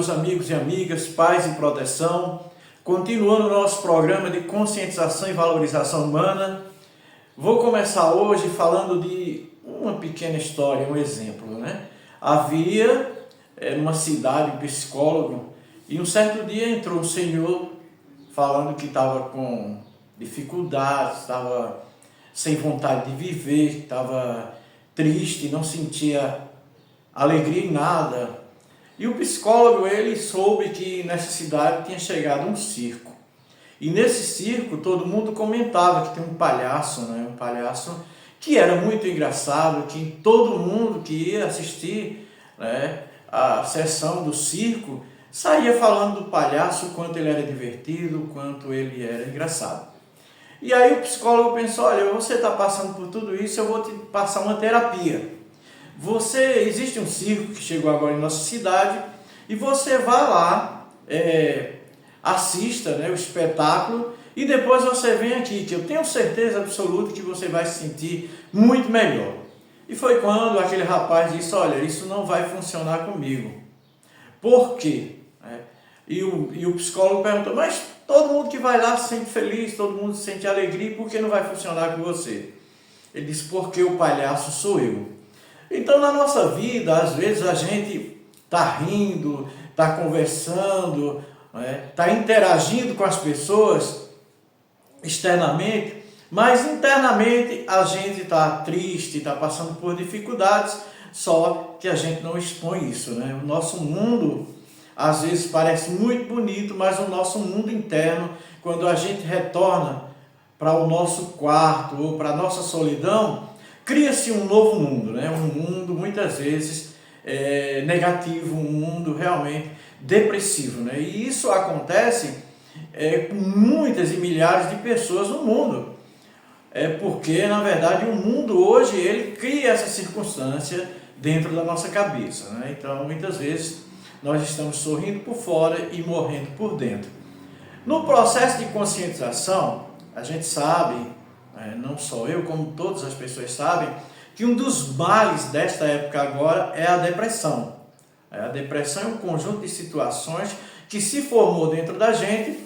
meus amigos e amigas, paz e proteção. Continuando o nosso programa de conscientização e valorização humana, vou começar hoje falando de uma pequena história, um exemplo, né? Havia numa cidade um psicólogo e um certo dia entrou um senhor falando que estava com dificuldades, estava sem vontade de viver, estava triste, não sentia alegria em nada. E o psicólogo, ele soube que nessa cidade tinha chegado um circo. E nesse circo todo mundo comentava que tem um palhaço, né? Um palhaço que era muito engraçado, que todo mundo que ia assistir, né, a sessão do circo saía falando do palhaço, o quanto ele era divertido, o quanto ele era engraçado. E aí o psicólogo pensou, olha, você está passando por tudo isso, eu vou te passar uma terapia. Existe um circo que chegou agora em nossa cidade e você vai lá, assista, né, o espetáculo e depois você vem aqui, que eu tenho certeza absoluta que você vai se sentir muito melhor. E foi quando aquele rapaz disse, olha, isso não vai funcionar comigo. Por quê? E o psicólogo perguntou, mas todo mundo que vai lá se sente feliz, todo mundo sente alegria, por que não vai funcionar com você? Ele disse, porque o palhaço sou eu. Então, na nossa vida, às vezes a gente está rindo, está conversando, está interagindo com as pessoas externamente, mas internamente a gente está triste, está passando por dificuldades, só que a gente não expõe isso, né? O nosso mundo, às vezes, parece muito bonito, mas o nosso mundo interno, quando a gente retorna para o nosso quarto ou para a nossa solidão, cria-se um novo mundo, né? Um mundo muitas vezes negativo, um mundo realmente depressivo, né? E isso acontece com muitas e milhares de pessoas no mundo. Porque, na verdade, o mundo hoje ele cria essa circunstância dentro da nossa cabeça, né? Então, muitas vezes, nós estamos sorrindo por fora e morrendo por dentro. No processo de conscientização, a gente sabe, não só eu, como todas as pessoas sabem, que um dos males desta época agora é a depressão. A depressão é um conjunto de situações que se formou dentro da gente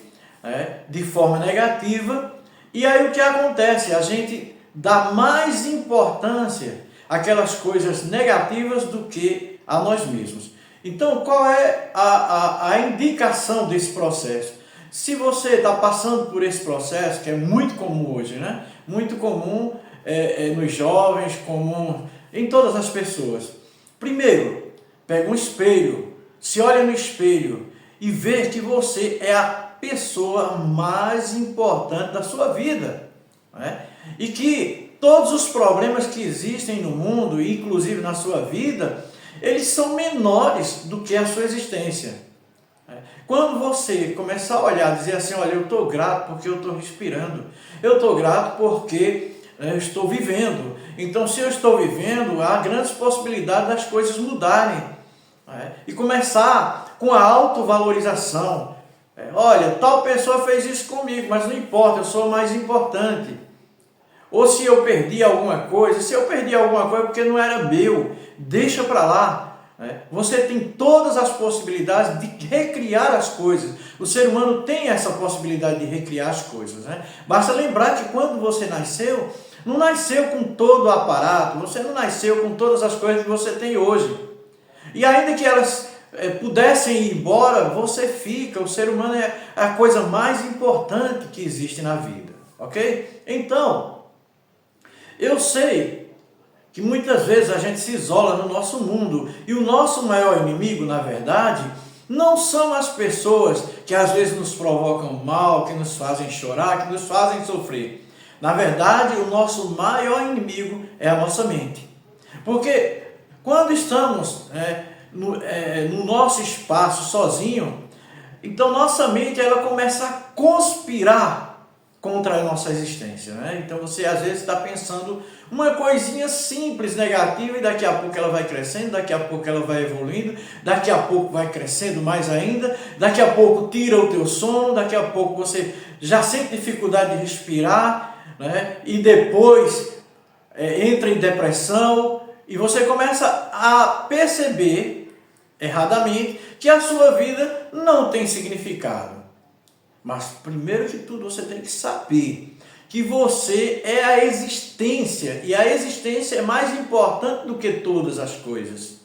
de forma negativa, e aí o que acontece? A gente dá mais importância àquelas coisas negativas do que a nós mesmos. Então, qual é a indicação desse processo? Se você está passando por esse processo, que é muito comum hoje, né? Muito comum nos jovens, comum em todas as pessoas. Primeiro, pega um espelho, se olha no espelho e vê que você é a pessoa mais importante da sua vida, né? E que todos os problemas que existem no mundo, inclusive na sua vida, eles são menores do que a sua existência. Quando você começar a olhar, dizer assim, olha, eu estou grato porque eu estou respirando, eu estou grato porque eu estou vivendo. Então, se eu estou vivendo, há grandes possibilidades das coisas mudarem. E começar com a autovalorização. Olha, tal pessoa fez isso comigo, mas não importa, eu sou mais importante. Ou se eu perdi alguma coisa, porque não era meu, deixa para lá. Você tem todas as possibilidades de recriar as coisas. O ser humano tem essa possibilidade de recriar as coisas, né? Basta lembrar que quando você nasceu, não nasceu com todo o aparato, você não nasceu com todas as coisas que você tem hoje. E ainda que elas pudessem ir embora, você fica. O ser humano é a coisa mais importante que existe na vida, ok? Então, eu sei que muitas vezes a gente se isola no nosso mundo e o nosso maior inimigo, na verdade, não são as pessoas que às vezes nos provocam mal, que nos fazem chorar, que nos fazem sofrer. Na verdade, o nosso maior inimigo é a nossa mente. Porque quando estamos no nosso espaço sozinho, então nossa mente ela começa a conspirar contra a nossa existência, né? Então você às vezes está pensando uma coisinha simples, negativa, e daqui a pouco ela vai crescendo, daqui a pouco ela vai evoluindo, daqui a pouco vai crescendo mais ainda, daqui a pouco tira o teu sono, daqui a pouco você já sente dificuldade de respirar, né? E depois entra em depressão, e você começa a perceber erradamente que a sua vida não tem significado. Mas, primeiro que tudo, você tem que saber que você é a existência, e a existência é mais importante do que todas as coisas.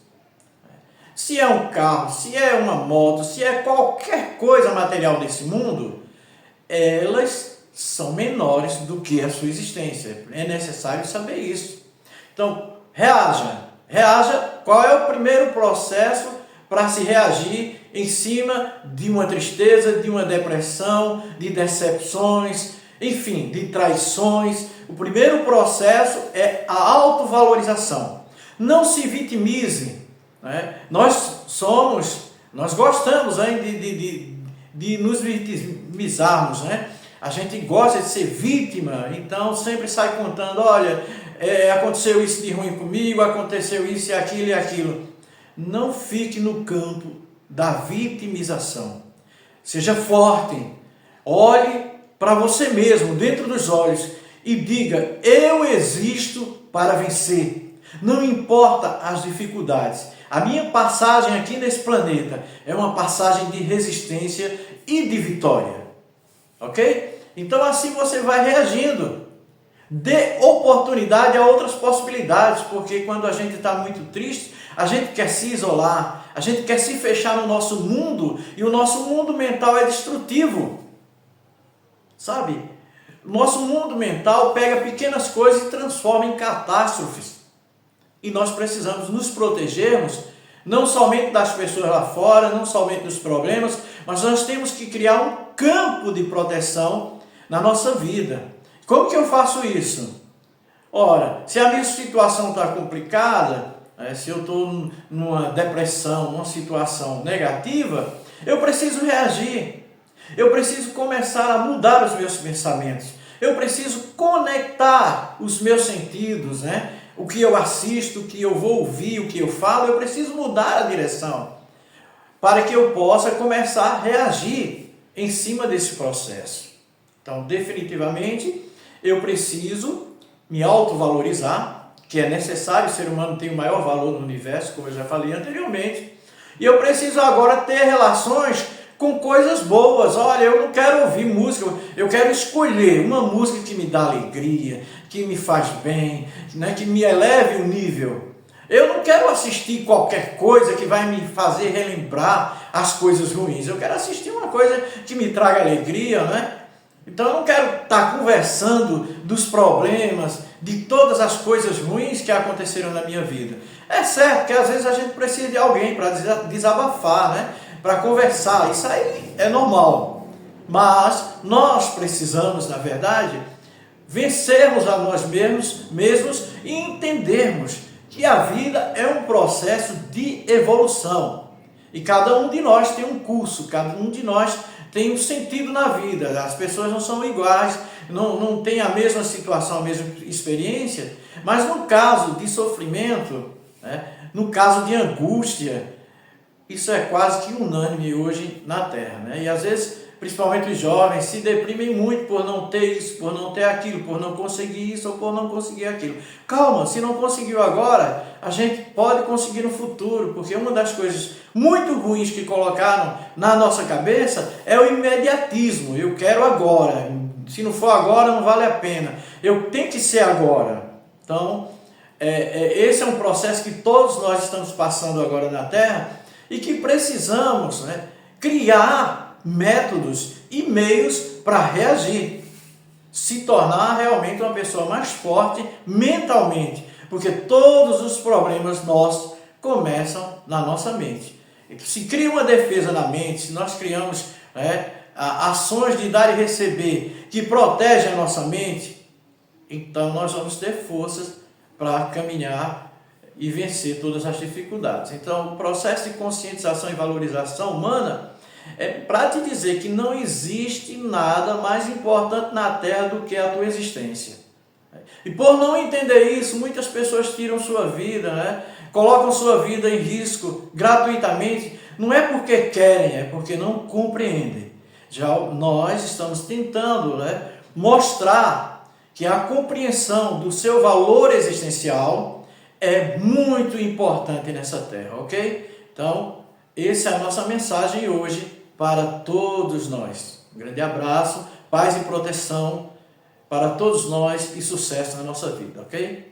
Se é um carro, se é uma moto, se é qualquer coisa material desse mundo, elas são menores do que a sua existência. É necessário saber isso. Então, reaja. Reaja. Qual é o primeiro processo para se reagir em cima de uma tristeza, de uma depressão, de decepções, enfim, de traições? O primeiro processo é a autovalorização. Não se vitimize. Né? Nós gostamos, hein, de nos vitimizarmos, né? A gente gosta de ser vítima, então sempre sai contando, olha, aconteceu isso de ruim comigo, aconteceu isso e aquilo. Não fique no campo da vitimização. Seja forte. Olhe para você mesmo, dentro dos olhos, e diga, eu existo para vencer. Não importa as dificuldades. A minha passagem aqui nesse planeta é uma passagem de resistência e de vitória. Ok? Então assim você vai reagindo. Dê oportunidade a outras possibilidades, porque quando a gente está muito triste, a gente quer se isolar, a gente quer se fechar no nosso mundo, e o nosso mundo mental é destrutivo. Sabe? O nosso mundo mental pega pequenas coisas e transforma em catástrofes. E nós precisamos nos protegermos, não somente das pessoas lá fora, não somente dos problemas, mas nós temos que criar um campo de proteção na nossa vida. Como que eu faço isso? Ora, se a minha situação está complicada, se eu estou numa depressão, numa situação negativa, eu preciso reagir. Eu preciso começar a mudar os meus pensamentos. Eu preciso conectar os meus sentidos, né? O que eu assisto, o que eu vou ouvir, o que eu falo, eu preciso mudar a direção para que eu possa começar a reagir em cima desse processo. Então, definitivamente, eu preciso me autovalorizar, que é necessário, o ser humano tem o maior valor no universo, como eu já falei anteriormente, e eu preciso agora ter relações com coisas boas. Olha, eu não quero ouvir música, eu quero escolher uma música que me dá alegria, que me faz bem, né, que me eleve o nível. Eu não quero assistir qualquer coisa que vai me fazer relembrar as coisas ruins. Eu quero assistir uma coisa que me traga alegria, né? Então eu não quero estar conversando dos problemas, de todas as coisas ruins que aconteceram na minha vida. É certo que às vezes a gente precisa de alguém para desabafar, né? Para conversar, isso aí é normal. Mas nós precisamos, na verdade, vencermos a nós mesmos e entendermos que a vida é um processo de evolução. E cada um de nós tem um curso, cada um de nós tem um sentido na vida. As pessoas não são iguais, não têm a mesma situação, a mesma experiência, mas no caso de sofrimento, né, no caso de angústia, isso é quase que unânime hoje na Terra, né? E às vezes, principalmente os jovens, se deprimem muito por não ter isso, por não ter aquilo, por não conseguir isso ou por não conseguir aquilo. Calma, se não conseguiu agora, a gente pode conseguir no futuro, porque uma das coisas muito ruins que colocaram na nossa cabeça é o imediatismo. Eu quero agora, se não for agora não vale a pena, eu tenho que ser agora. Então, esse é um processo que todos nós estamos passando agora na Terra, e que precisamos, né, criar métodos e meios para reagir, se tornar realmente uma pessoa mais forte mentalmente, porque todos os problemas nossos começam na nossa mente. Então, se cria uma defesa na mente, se nós criamos ações de dar e receber que protegem a nossa mente, então nós vamos ter forças para caminhar e vencer todas as dificuldades. Então, o processo de conscientização e valorização humana é para te dizer que não existe nada mais importante na Terra do que a tua existência. E por não entender isso, muitas pessoas tiram sua vida, né? Colocam sua vida em risco gratuitamente. Não é porque querem, é porque não compreendem. Já nós estamos tentando, né, mostrar que a compreensão do seu valor existencial é muito importante nessa Terra, ok? Então, Essa é a nossa mensagem hoje para todos nós. Um grande abraço, paz e proteção para todos nós e sucesso na nossa vida, ok?